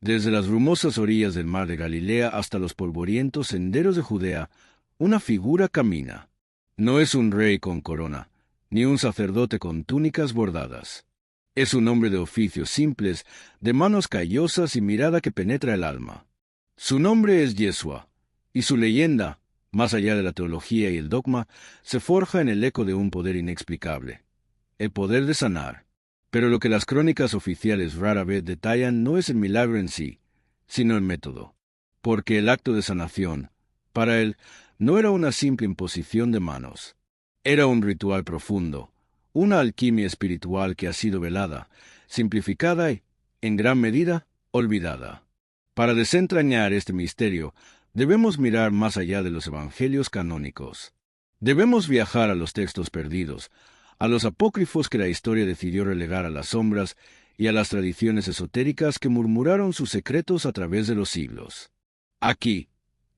Desde las brumosas orillas del mar de Galilea hasta los polvorientos senderos de Judea, una figura camina. No es un rey con corona, ni un sacerdote con túnicas bordadas. Es un hombre de oficios simples, de manos callosas y mirada que penetra el alma. Su nombre es Yeshua, y su leyenda, más allá de la teología y el dogma, se forja en el eco de un poder inexplicable, el poder de sanar. Pero lo que las crónicas oficiales rara vez detallan no es el milagro en sí, sino el método. Porque el acto de sanación, para él, no era una simple imposición de manos. Era un ritual profundo, una alquimia espiritual que ha sido velada, simplificada y, en gran medida, olvidada. Para desentrañar este misterio, debemos mirar más allá de los evangelios canónicos. Debemos viajar a los textos perdidos, a los apócrifos que la historia decidió relegar a las sombras y a las tradiciones esotéricas que murmuraron sus secretos a través de los siglos. Aquí,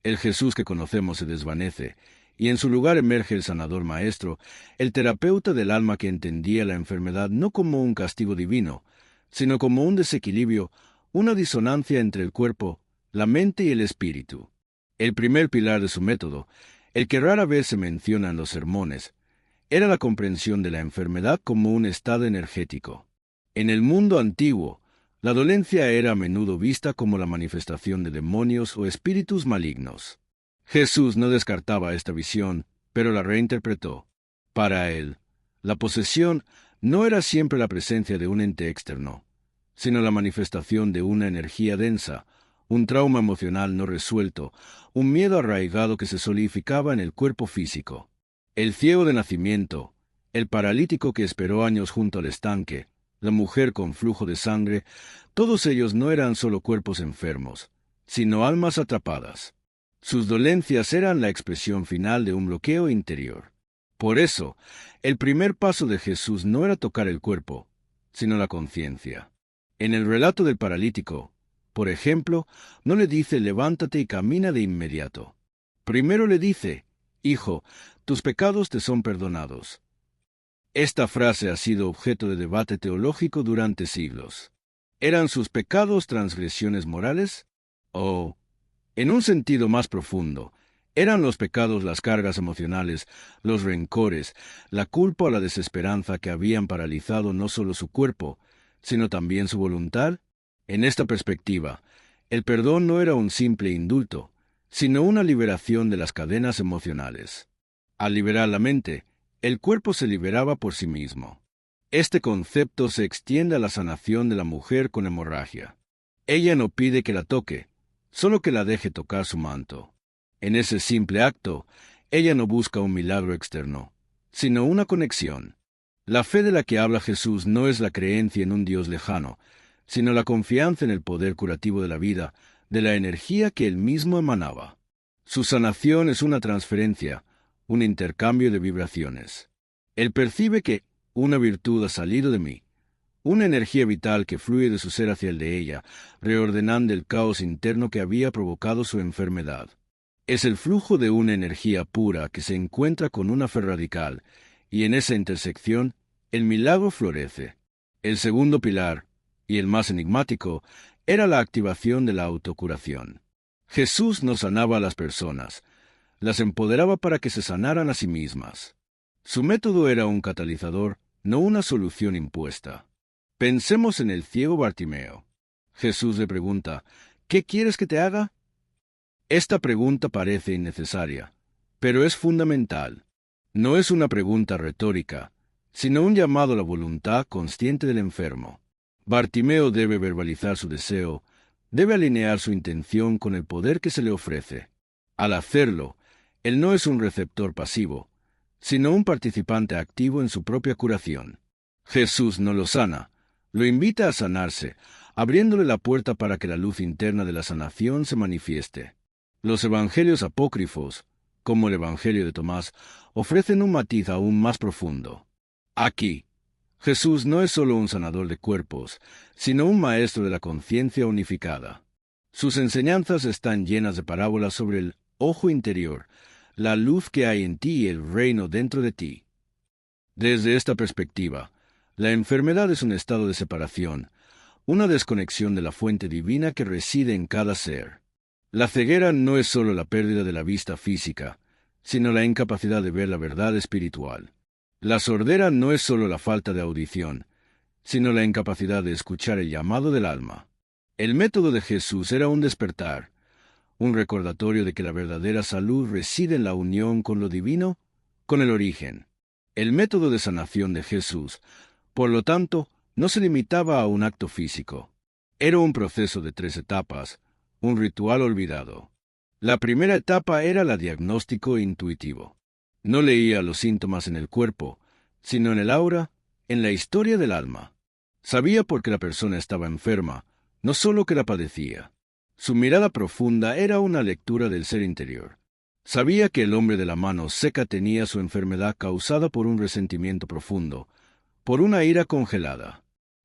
el Jesús que conocemos se desvanece, y en su lugar emerge el sanador maestro, el terapeuta del alma que entendía la enfermedad no como un castigo divino, sino como un desequilibrio, una disonancia entre el cuerpo, la mente y el espíritu. El primer pilar de su método, el que rara vez se menciona en los sermones, era la comprensión de la enfermedad como un estado energético. En el mundo antiguo, la dolencia era a menudo vista como la manifestación de demonios o espíritus malignos. Jesús no descartaba esta visión, pero la reinterpretó. Para él, la posesión no era siempre la presencia de un ente externo, sino la manifestación de una energía densa, un trauma emocional no resuelto, un miedo arraigado que se solidificaba en el cuerpo físico. El ciego de nacimiento, el paralítico que esperó años junto al estanque, la mujer con flujo de sangre, todos ellos no eran solo cuerpos enfermos, sino almas atrapadas. Sus dolencias eran la expresión final de un bloqueo interior. Por eso, el primer paso de Jesús no era tocar el cuerpo, sino la conciencia. En el relato del paralítico, por ejemplo, no le dice levántate y camina de inmediato. Primero le dice, hijo, tus pecados te son perdonados. Esta frase ha sido objeto de debate teológico durante siglos. ¿Eran sus pecados transgresiones morales? ¿O, en un sentido más profundo, eran los pecados las cargas emocionales, los rencores, la culpa o la desesperanza que habían paralizado no solo su cuerpo, sino también su voluntad? En esta perspectiva, el perdón no era un simple indulto, sino una liberación de las cadenas emocionales. Al liberar la mente, el cuerpo se liberaba por sí mismo. Este concepto se extiende a la sanación de la mujer con hemorragia. Ella no pide que la toque, solo que la deje tocar su manto. En ese simple acto, ella no busca un milagro externo, sino una conexión. La fe de la que habla Jesús no es la creencia en un Dios lejano, sino la confianza en el poder curativo de la vida, de la energía que él mismo emanaba. Su sanación es una transferencia, un intercambio de vibraciones. Él percibe que una virtud ha salido de mí, una energía vital que fluye de su ser hacia el de ella, reordenando el caos interno que había provocado su enfermedad. Es el flujo de una energía pura que se encuentra con una fe radical, y en esa intersección, el milagro florece. El segundo pilar, y el más enigmático, era la activación de la autocuración. Jesús no sanaba a las personas, las empoderaba para que se sanaran a sí mismas. Su método era un catalizador, no una solución impuesta. Pensemos en el ciego Bartimeo. Jesús le pregunta, ¿qué quieres que te haga? Esta pregunta parece innecesaria, pero es fundamental. No es una pregunta retórica, sino un llamado a la voluntad consciente del enfermo. Bartimeo debe verbalizar su deseo, debe alinear su intención con el poder que se le ofrece. Al hacerlo, él no es un receptor pasivo, sino un participante activo en su propia curación. Jesús no lo sana, lo invita a sanarse, abriéndole la puerta para que la luz interna de la sanación se manifieste. Los evangelios apócrifos, como el Evangelio de Tomás, ofrecen un matiz aún más profundo. Aquí, Jesús no es solo un sanador de cuerpos, sino un maestro de la conciencia unificada. Sus enseñanzas están llenas de parábolas sobre el ojo interior, la luz que hay en ti y el reino dentro de ti. Desde esta perspectiva, la enfermedad es un estado de separación, una desconexión de la fuente divina que reside en cada ser. La ceguera no es solo la pérdida de la vista física, sino la incapacidad de ver la verdad espiritual. La sordera no es solo la falta de audición, sino la incapacidad de escuchar el llamado del alma. El método de Jesús era un despertar, un recordatorio de que la verdadera salud reside en la unión con lo divino, con el origen. El método de sanación de Jesús, por lo tanto, no se limitaba a un acto físico. Era un proceso de 3 etapas, un ritual olvidado. La primera etapa era el diagnóstico intuitivo. No leía los síntomas en el cuerpo, sino en el aura, en la historia del alma. Sabía por qué la persona estaba enferma, no solo que la padecía. Su mirada profunda era una lectura del ser interior. Sabía que el hombre de la mano seca tenía su enfermedad causada por un resentimiento profundo, por una ira congelada.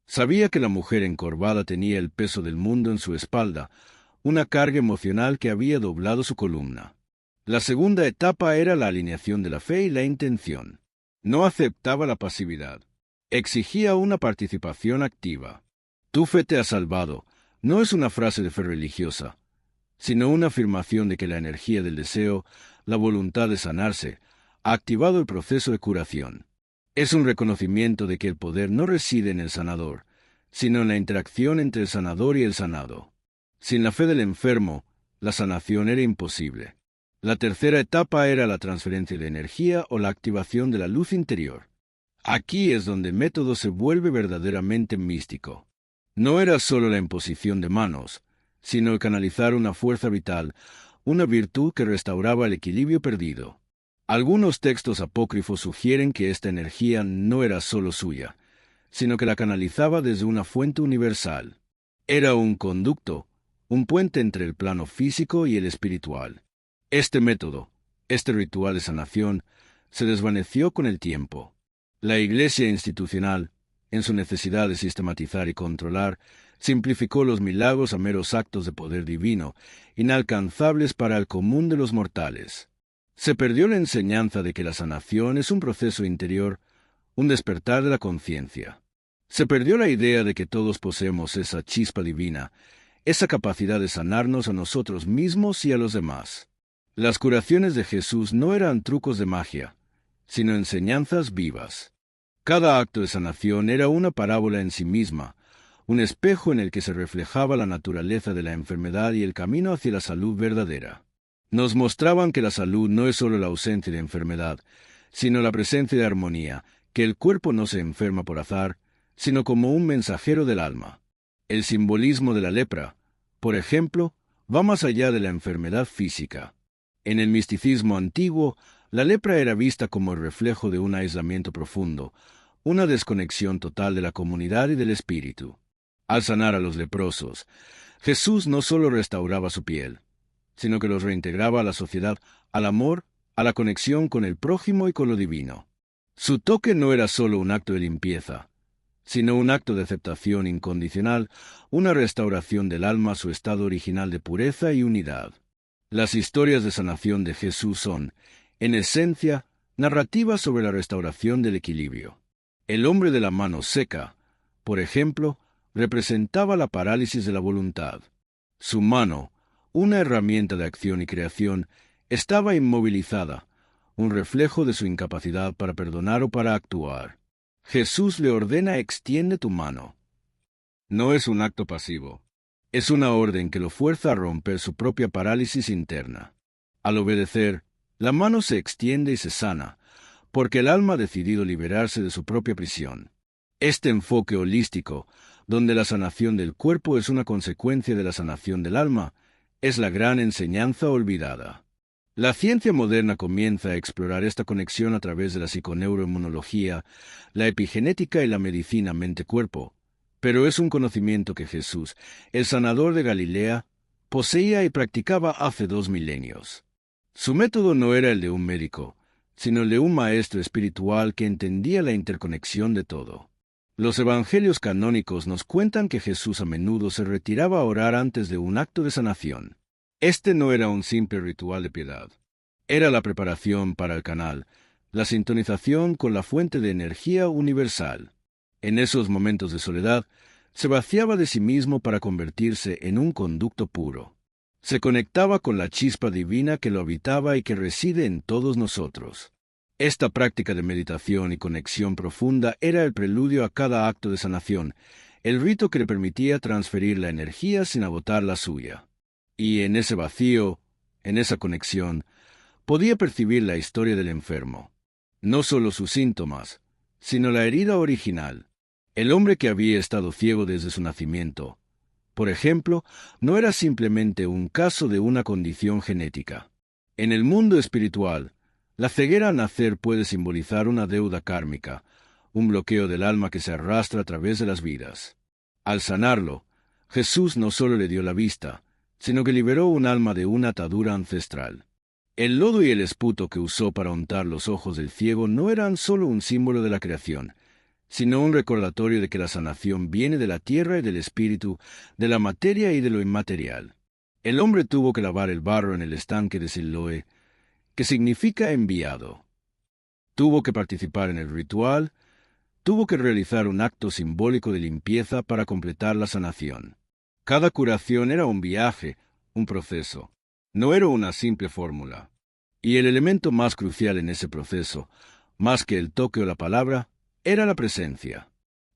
Sabía que la mujer encorvada tenía el peso del mundo en su espalda, una carga emocional que había doblado su columna. La segunda etapa era la alineación de la fe y la intención. No aceptaba la pasividad. Exigía una participación activa. Tu fe te ha salvado no es una frase de fe religiosa, sino una afirmación de que la energía del deseo, la voluntad de sanarse, ha activado el proceso de curación. Es un reconocimiento de que el poder no reside en el sanador, sino en la interacción entre el sanador y el sanado. Sin la fe del enfermo, la sanación era imposible. La tercera etapa era la transferencia de energía o la activación de la luz interior. Aquí es donde el método se vuelve verdaderamente místico. No era solo la imposición de manos, sino el canalizar una fuerza vital, una virtud que restauraba el equilibrio perdido. Algunos textos apócrifos sugieren que esta energía no era solo suya, sino que la canalizaba desde una fuente universal. Era un conducto, un puente entre el plano físico y el espiritual. Este método, este ritual de sanación, se desvaneció con el tiempo. La Iglesia institucional, en su necesidad de sistematizar y controlar, simplificó los milagros a meros actos de poder divino, inalcanzables para el común de los mortales. Se perdió la enseñanza de que la sanación es un proceso interior, un despertar de la conciencia. Se perdió la idea de que todos poseemos esa chispa divina, esa capacidad de sanarnos a nosotros mismos y a los demás. Las curaciones de Jesús no eran trucos de magia, sino enseñanzas vivas. Cada acto de sanación era una parábola en sí misma, un espejo en el que se reflejaba la naturaleza de la enfermedad y el camino hacia la salud verdadera. Nos mostraban que la salud no es solo la ausencia de enfermedad, sino la presencia de armonía, que el cuerpo no se enferma por azar, sino como un mensajero del alma. El simbolismo de la lepra, por ejemplo, va más allá de la enfermedad física. En el misticismo antiguo, la lepra era vista como el reflejo de un aislamiento profundo, una desconexión total de la comunidad y del espíritu. Al sanar a los leprosos, Jesús no solo restauraba su piel, sino que los reintegraba a la sociedad, al amor, a la conexión con el prójimo y con lo divino. Su toque no era solo un acto de limpieza, sino un acto de aceptación incondicional, una restauración del alma a su estado original de pureza y unidad. Las historias de sanación de Jesús son, en esencia, narrativas sobre la restauración del equilibrio. El hombre de la mano seca, por ejemplo, representaba la parálisis de la voluntad. Su mano, una herramienta de acción y creación, estaba inmovilizada, un reflejo de su incapacidad para perdonar o para actuar. Jesús le ordena: extiende tu mano. No es un acto pasivo. Es una orden que lo fuerza a romper su propia parálisis interna. Al obedecer, la mano se extiende y se sana, porque el alma ha decidido liberarse de su propia prisión. Este enfoque holístico, donde la sanación del cuerpo es una consecuencia de la sanación del alma, es la gran enseñanza olvidada. La ciencia moderna comienza a explorar esta conexión a través de la psiconeuroinmunología, la epigenética y la medicina mente-cuerpo, pero es un conocimiento que Jesús, el sanador de Galilea, poseía y practicaba hace 2 milenios. Su método no era el de un médico, sino el de un maestro espiritual que entendía la interconexión de todo. Los evangelios canónicos nos cuentan que Jesús a menudo se retiraba a orar antes de un acto de sanación. Este no era un simple ritual de piedad. Era la preparación para el canal, la sintonización con la fuente de energía universal. En esos momentos de soledad, Se vaciaba de sí mismo para convertirse en un conducto puro. Se conectaba con la chispa divina que lo habitaba y que reside en todos nosotros. Esta práctica de meditación y conexión profunda era el preludio a cada acto de sanación, el rito que le permitía transferir la energía sin agotar la suya. Y en ese vacío, en esa conexión, podía percibir la historia del enfermo. No solo sus síntomas, sino la herida original. El hombre que había estado ciego desde su nacimiento, por ejemplo, no era simplemente un caso de una condición genética. En el mundo espiritual, la ceguera al nacer puede simbolizar una deuda kármica, un bloqueo del alma que se arrastra a través de las vidas. Al sanarlo, Jesús no solo le dio la vista, sino que liberó un alma de una atadura ancestral. El lodo y el esputo que usó para untar los ojos del ciego no eran solo un símbolo de la creación, sino un recordatorio de que la sanación viene de la tierra y del espíritu, de la materia y de lo inmaterial. El hombre tuvo que lavar el barro en el estanque de Siloé, que significa enviado. Tuvo que participar en el ritual, tuvo que realizar un acto simbólico de limpieza para completar la sanación. Cada curación era un viaje, un proceso. No era una simple fórmula. Y el elemento más crucial en ese proceso, más que el toque o la palabra, era la presencia.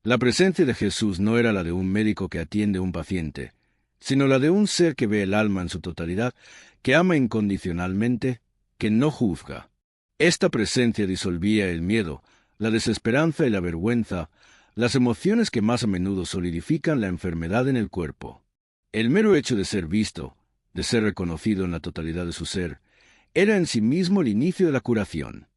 La presencia de Jesús no era la de un médico que atiende a un paciente, sino la de un ser que ve el alma en su totalidad, que ama incondicionalmente, que no juzga. Esta presencia disolvía el miedo, la desesperanza y la vergüenza, las emociones que más a menudo solidifican la enfermedad en el cuerpo. El mero hecho de ser visto, de ser reconocido en la totalidad de su ser, era en sí mismo el inicio de la curación.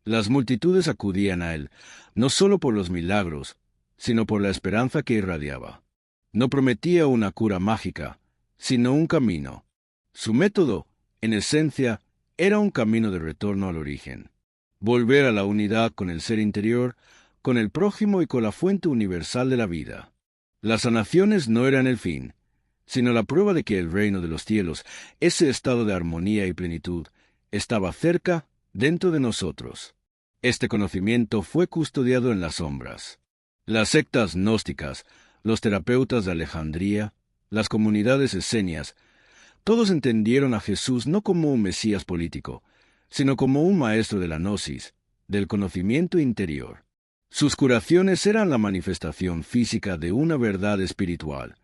Las multitudes acudían a él, no solo por los milagros, sino por la esperanza que irradiaba. No prometía una cura mágica, sino un camino. Su método, en esencia, era un camino de retorno al origen. Volver a la unidad con el ser interior, con el prójimo y con la fuente universal de la vida. Las sanaciones no eran el fin, sino la prueba de que el reino de los cielos, ese estado de armonía y plenitud, estaba cerca, dentro de nosotros. Este conocimiento fue custodiado en las sombras. Las sectas gnósticas, los terapeutas de Alejandría, las comunidades esenias, todos entendieron a Jesús no como un Mesías político, sino como un maestro de la gnosis, del conocimiento interior. Sus curaciones eran la manifestación física de una verdad espiritual,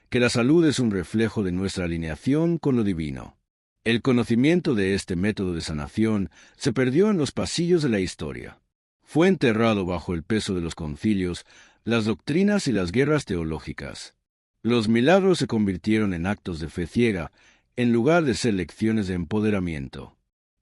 que la salud es un reflejo de nuestra alineación con lo divino. El conocimiento de este método de sanación se perdió en los pasillos de la historia. Fue enterrado bajo el peso de los concilios, las doctrinas y las guerras teológicas. Los milagros se convirtieron en actos de fe ciega, en lugar de ser lecciones de empoderamiento.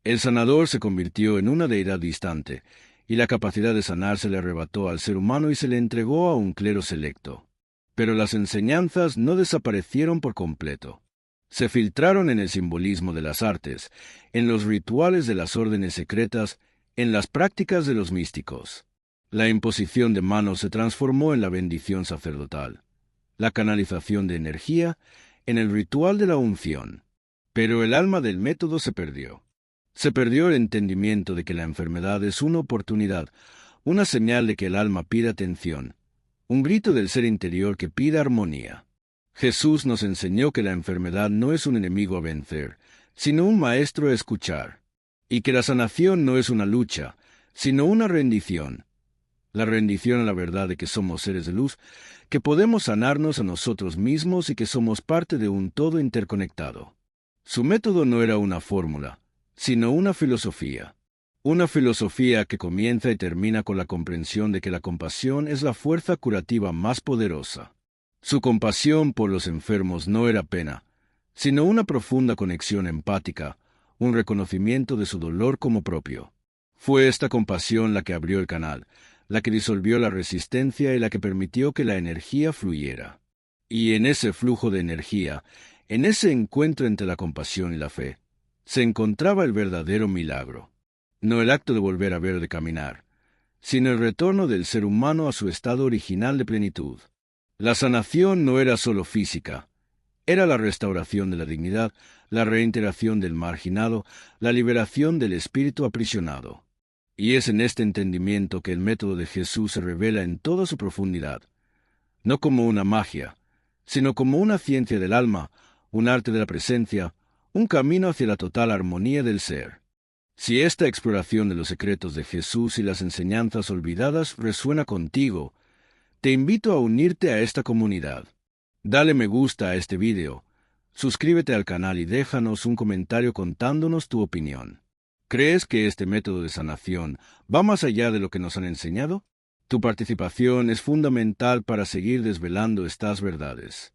El sanador se convirtió en una deidad distante, y la capacidad de sanar se le arrebató al ser humano y se le entregó a un clero selecto. Pero las enseñanzas no desaparecieron por completo. Se filtraron en el simbolismo de las artes, en los rituales de las órdenes secretas, en las prácticas de los místicos. La imposición de manos se transformó en la bendición sacerdotal, la canalización de energía en el ritual de la unción. Pero el alma del método se perdió. Se perdió el entendimiento de que la enfermedad es una oportunidad, una señal de que el alma pide atención, un grito del ser interior que pide armonía. Jesús nos enseñó que la enfermedad no es un enemigo a vencer, sino un maestro a escuchar, y que la sanación no es una lucha, sino una rendición. La rendición a la verdad de que somos seres de luz, que podemos sanarnos a nosotros mismos y que somos parte de un todo interconectado. Su método no era una fórmula, sino una filosofía que comienza y termina con la comprensión de que la compasión es la fuerza curativa más poderosa. Su compasión por los enfermos no era pena, sino una profunda conexión empática, un reconocimiento de su dolor como propio. Fue esta compasión la que abrió el canal, la que disolvió la resistencia y la que permitió que la energía fluyera. Y en ese flujo de energía, en ese encuentro entre la compasión y la fe, se encontraba el verdadero milagro. No el acto de volver a ver de caminar, sino el retorno del ser humano a su estado original de plenitud. La sanación no era solo física, era la restauración de la dignidad, la reintegración del marginado, la liberación del espíritu aprisionado. Y es en este entendimiento que el método de Jesús se revela en toda su profundidad. no como una magia, sino como una ciencia del alma, un arte de la presencia, un camino hacia la total armonía del ser. Si esta exploración de los secretos de Jesús y las enseñanzas olvidadas resuena contigo, te invito a unirte a esta comunidad. Dale me gusta a este video, suscríbete al canal y déjanos un comentario contándonos tu opinión. ¿Crees que este método de sanación va más allá de lo que nos han enseñado? Tu participación es fundamental para seguir desvelando estas verdades.